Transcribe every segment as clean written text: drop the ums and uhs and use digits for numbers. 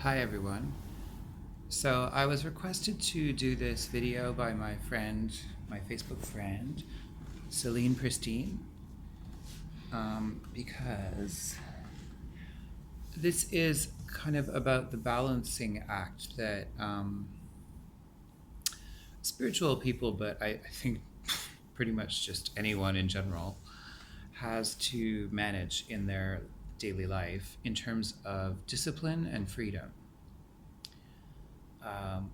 Hi everyone. So I was requested to do this video by my friend, my Facebook friend, Celine Pristine, because this is kind of about the balancing act that spiritual people, but I think pretty much just anyone in general, has to manage in their daily life in terms of discipline and freedom. Um,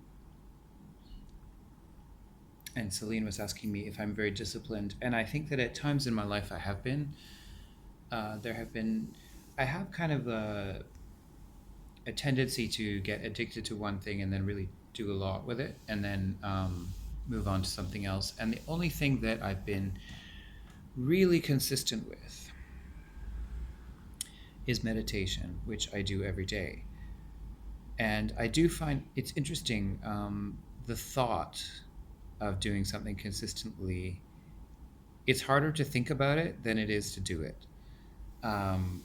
and Celine was asking me if I'm very disciplined, and I think that at times in my life I have been. There have been, I have kind of a tendency to get addicted to one thing and then really do a lot with it, and then move on to something else. And the only thing that I've been really consistent with is meditation, which I do every day. And I do find it's interesting, the thought of doing something consistently. It's harder to think about it than it is to do it. Um,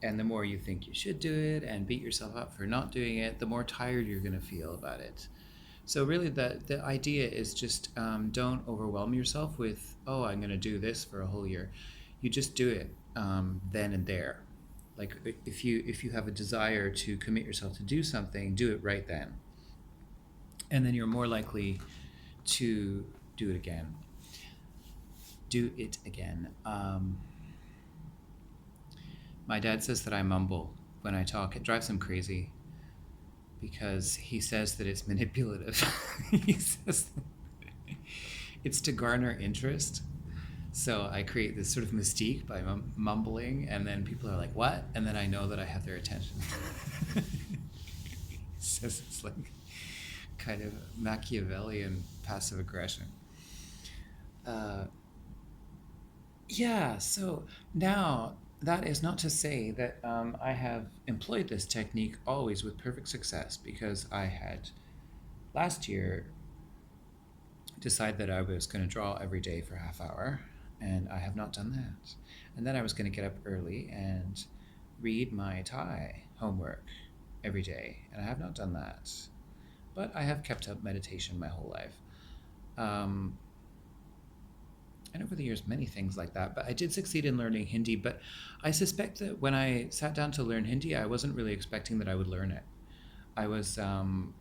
and the more you think you should do it and beat yourself up for not doing it, the more tired you're going to feel about it. So really, the idea is just don't overwhelm yourself with, oh, I'm going to do this for a whole year. You just do it then and there. Like if you have a desire to commit yourself to do something, do it right then, and then you're more likely to do it again. Do it again. My dad says that I mumble when I talk. It drives him crazy because he says that it's manipulative. He says it's to garner interest. So I create this sort of mystique by mumbling, and then people are like, "What?" And then I know that I have their attention. He says it's like kind of Machiavellian passive aggression. Uh, yeah, so now that is not to say that I have employed this technique always with perfect success, because I had last year decide that I was going to draw every day for a half hour, and I have not done that. And then I was going to get up early and read my Thai homework every day, and I have not done that. But I have kept up meditation my whole life. Um, and over the years, many things like that. But I did succeed in learning Hindi. But I suspect that when I sat down to learn Hindi, I wasn't really expecting that I would learn it. I was in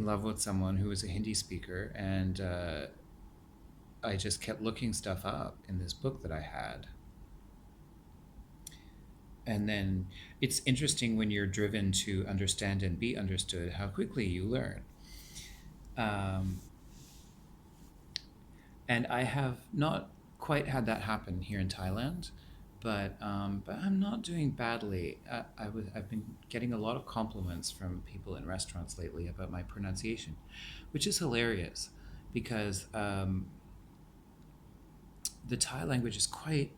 love with someone who was a Hindi speaker, and I just kept looking stuff up in this book that I had. And then it's interesting when you're driven to understand and be understood how quickly you learn. Um, and I have not quite had that happen here in Thailand, but I'm not doing badly. I've been getting a lot of compliments from people in restaurants lately about my pronunciation, which is hilarious because the Thai language is quite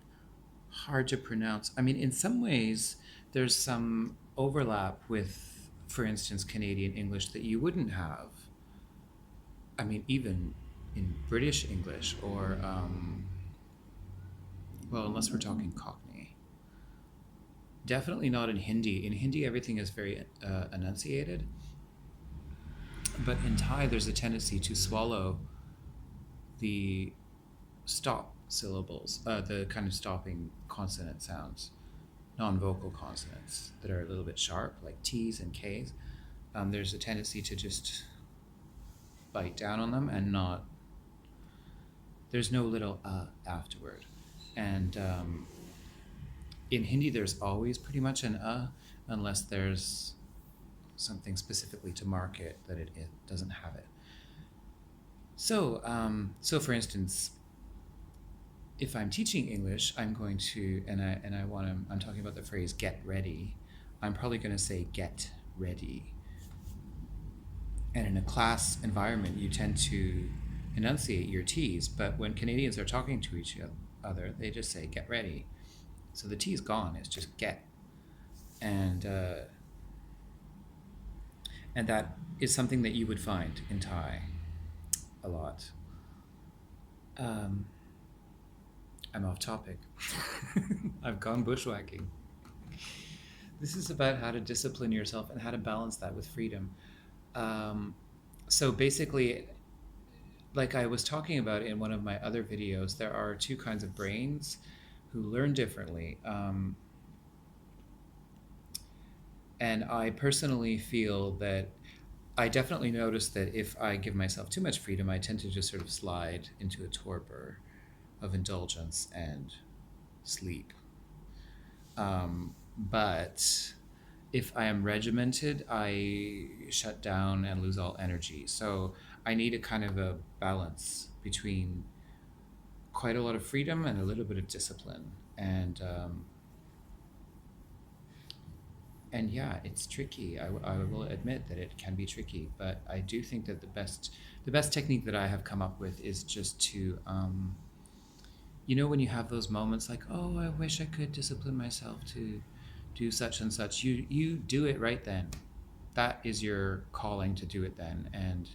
hard to pronounce. I mean, in some ways, there's some overlap with, for instance, Canadian English that you wouldn't have. I mean, even in British English or, well, unless we're talking Cockney. Definitely not in Hindi. In Hindi, everything is very enunciated. But in Thai, there's a tendency to swallow the stop syllables, the kind of stopping consonant sounds, non-vocal consonants that are a little bit sharp, like T's and K's. There's a tendency to just bite down on them and not. There's no little afterward, and in Hindi there's always pretty much an unless there's something specifically to mark it that it doesn't have it. So for instance, if I'm teaching English, I'm going to, and I want to, I'm talking about the phrase "get ready." I'm probably going to say "get ready." And in a class environment, you tend to enunciate your T's, but when Canadians are talking to each other, they just say "get ready." So the T is gone. It's just "get," and uh, and that is something that you would find in Thai a lot. Um, I'm off topic. I've gone bushwhacking. This is about how to discipline yourself and how to balance that with freedom. Um, so basically, like I was talking about in one of my other videos, there are two kinds of brains who learn differently. And I personally feel that I definitely notice that if I give myself too much freedom, I tend to just sort of slide into a torpor of indulgence and sleep. But if I am regimented, I shut down and lose all energy. So I need a kind of a balance between quite a lot of freedom and a little bit of discipline. And yeah, it's tricky. I will admit that it can be tricky, but I do think that the best technique that I have come up with is just to when you have those moments like, oh, I wish I could discipline myself to do such and such. You do it right then. That is your calling to do it then. And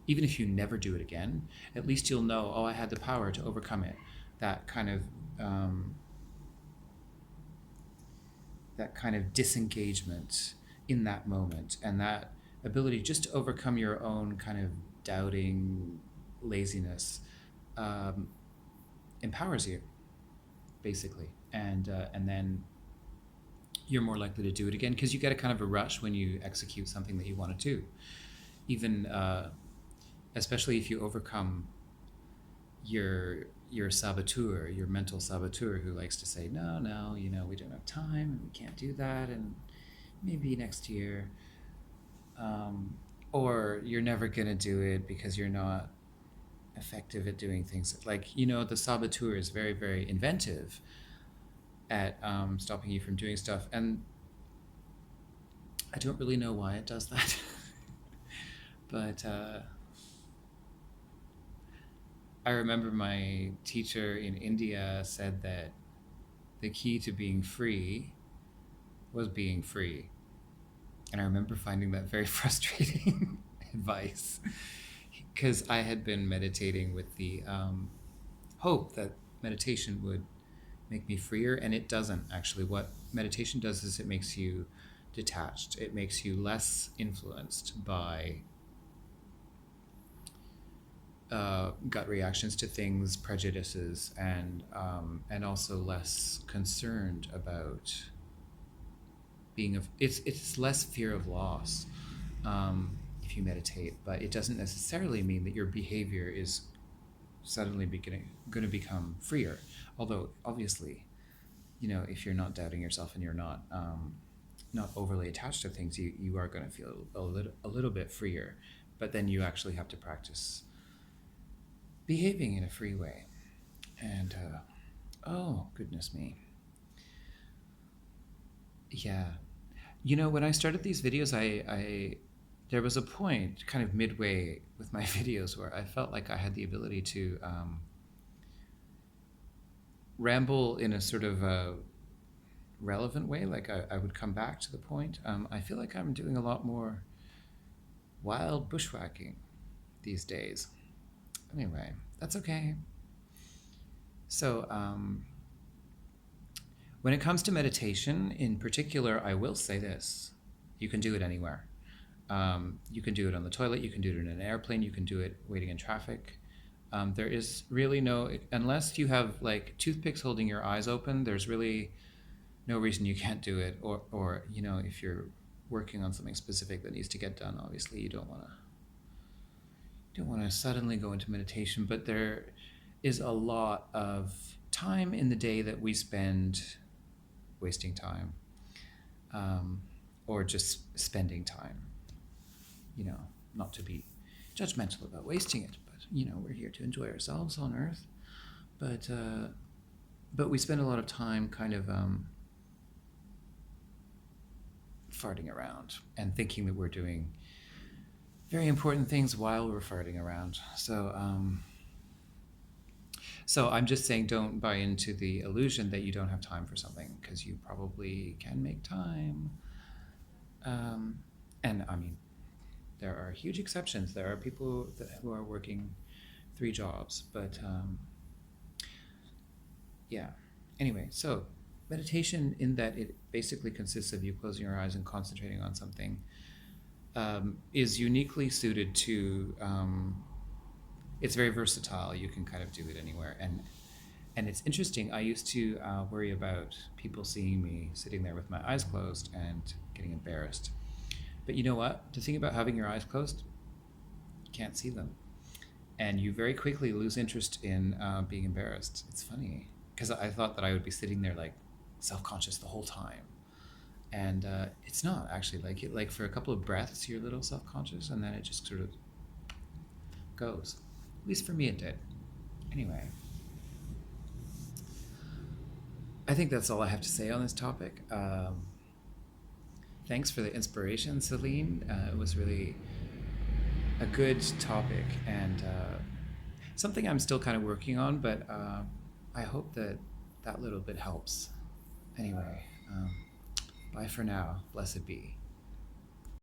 even if you never do it again, at least you'll know, oh, I had the power to overcome it. That kind of um, that kind of disengagement in that moment, and that ability just to overcome your own kind of doubting laziness um, empowers you basically, and then you're more likely to do it again because you get a kind of a rush when you execute something that you want to do, even especially if you overcome your saboteur, your mental saboteur, who likes to say, no, no, we don't have time and we can't do that, and maybe next year, or you're never gonna do it because you're not effective at doing things. Like, the saboteur is very, very inventive at stopping you from doing stuff, and I don't really know why it does that. But I remember my teacher in India said that the key to being free was being free. And I remember finding that very frustrating advice because I had been meditating with the hope that meditation would make me freer, and it doesn't actually. What meditation does is it makes you detached, it makes you less influenced by gut reactions to things, prejudices, and also less concerned about being of it's less fear of loss if you meditate, but it doesn't necessarily mean that your behavior is suddenly going to become freer. Although obviously, if you're not doubting yourself and you're not overly attached to things, you are going to feel a little bit freer. But then you actually have to practice behaving in a free way. And oh goodness me, yeah. When I started these videos, I there was a point kind of midway with my videos where I felt like I had the ability to ramble in a sort of relevant way. Like I would come back to the point. I feel like I'm doing a lot more wild bushwhacking these days. Anyway, that's okay. So, when it comes to meditation in particular, I will say this: you can do it anywhere. You can do it on the toilet, you can do it in an airplane, you can do it waiting in traffic. There is really unless you have like toothpicks holding your eyes open, there's really no reason you can't do it. Or if you're working on something specific that needs to get done, obviously you don't want to suddenly go into meditation. But there is a lot of time in the day that we spend wasting time, or just spending time. Not to be judgmental about wasting it, but we're here to enjoy ourselves on Earth. But we spend a lot of time kind of farting around and thinking that we're doing very important things while we're farting around. So I'm just saying, don't buy into the illusion that you don't have time for something, because you probably can make time. And I mean, there are huge exceptions. There are people who are working 3 jobs, but yeah. Anyway, so meditation, in that it basically consists of you closing your eyes and concentrating on something, is uniquely suited to. It's very versatile. You can kind of do it anywhere, and it's interesting. I used to worry about people seeing me sitting there with my eyes closed and getting embarrassed. But you know what? The thing about having your eyes closed, you can't see them, and you very quickly lose interest in being embarrassed. It's funny because I thought that I would be sitting there like self-conscious the whole time, and it's not actually like for a couple of breaths you're a little self-conscious, and then it just sort of goes. At least for me, it did. Anyway, I think that's all I have to say on this topic. Thanks for the inspiration, Celine. It was really a good topic, and something I'm still kind of working on, but I hope that that little bit helps. Anyway, bye for now. Blessed be.